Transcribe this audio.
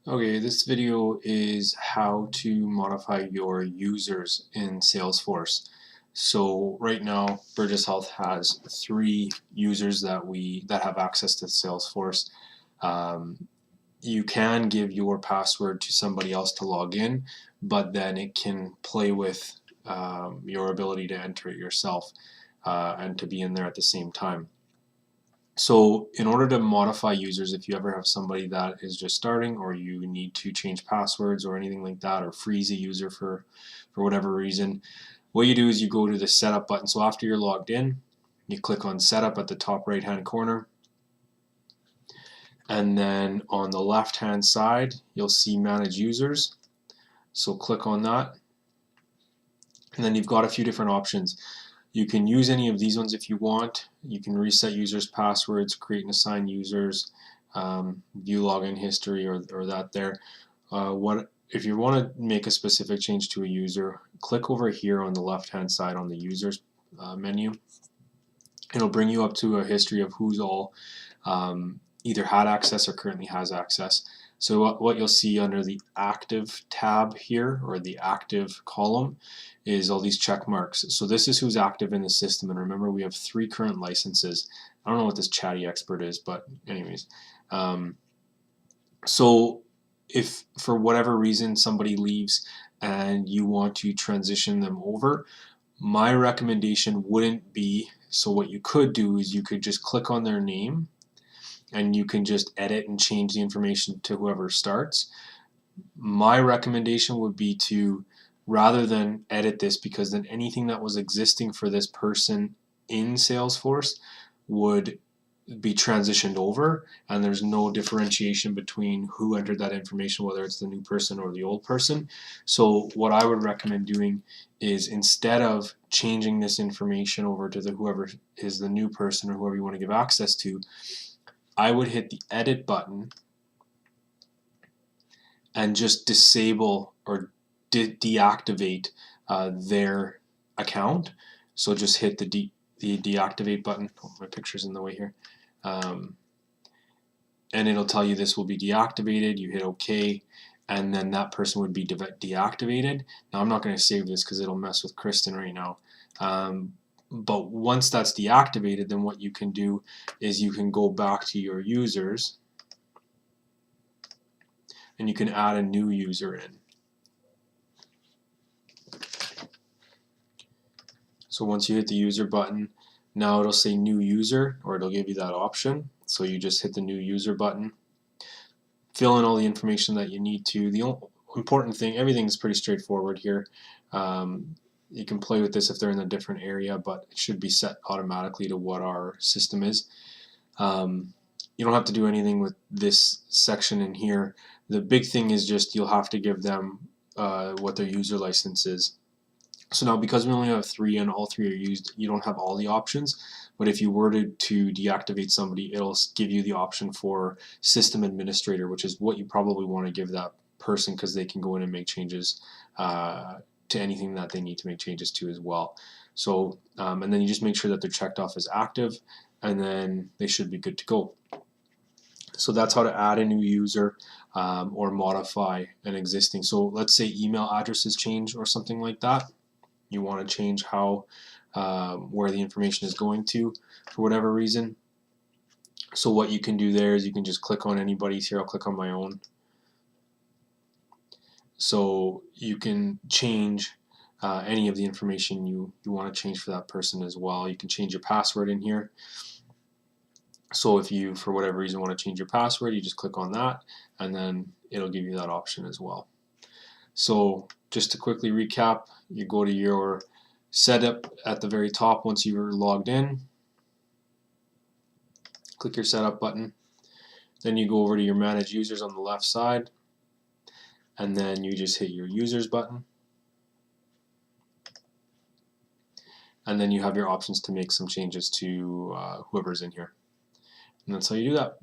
Okay, this video is how to modify your users in Salesforce. So right now, Burgess Health has 3 users that have access to Salesforce. Um, you can give your password to somebody else to log in, but then it can play with your ability to enter it yourself and to be in there at the same time. So in order to modify users, if you ever have somebody that is just starting or you need to change passwords or anything like that or freeze a user for whatever reason, what you do is you go to the setup button. So after you're logged in, you click on setup at the top right hand corner, and then on the left hand side you'll see manage users. So click on that, and then you've got a few different options. You can use any of these ones if you want. You can reset users' passwords, create and assign users, view login history, or that there. What if you want to make a specific change to a user? Click over here on the left-hand side on the users menu. It'll bring you up to a history of who's all either had access or currently has access. So what you'll see under the active tab here, or the active column, is all these check marks. So this is who's active in the system, and remember we have 3 current licenses. I don't know what this Chatty Expert is, but anyways. So if for whatever reason somebody leaves and you want to transition them over, my recommendation wouldn't be, so what you could do is you could just click on their name and you can just edit and change the information to whoever starts. My recommendation would be to, rather than edit this, because then anything that was existing for this person in Salesforce would be transitioned over, and there's no differentiation between who entered that information, whether it's the new person or the old person. So what I would recommend doing is, instead of changing this information over to whoever is the new person or whoever you want to give access to, I would hit the edit button and just disable or deactivate their account. So just hit the deactivate button. Oh, my picture's in the way here. And it'll tell you this will be deactivated. You hit OK, and then that person would be deactivated. Now I'm not going to save this because it'll mess with Kristen right now. But once that's deactivated, then what you can do is you can go back to your users and you can add a new user in. So once you hit the user button, now it'll say new user, or it'll give you that option. So you just hit the new user button, fill in all the information that you need to. The important thing, everything's pretty straightforward here. You can play with this if they're in a different area, but it should be set automatically to what our system is. You don't have to do anything with this section in here. The big thing is just you'll have to give them what their user license is. So now, because we only have 3 and all 3 are used, you don't have all the options. But if you were to deactivate somebody, it'll give you the option for system administrator, which is what you probably want to give that person, because they can go in and make changes to anything that they need to make changes to as well. So and then you just make sure that they're checked off as active, and then they should be good to go. So that's how to add a new user or modify an existing. So let's say email addresses change or something like that. You want to change how where the information is going to for whatever reason. So what you can do there is you can just click on anybody's here. I'll click on my own. So you can change any of the information you want to change for that person as well. You can change your password in here. So if you, for whatever reason, want to change your password, you just click on that, and then it'll give you that option as well. So just to quickly recap, you go to your setup at the very top once you're logged in. Click your setup button. Then you go over to your manage users on the left side, and then you just hit your users button. And then you have your options to make some changes to whoever's in here. And that's how you do that.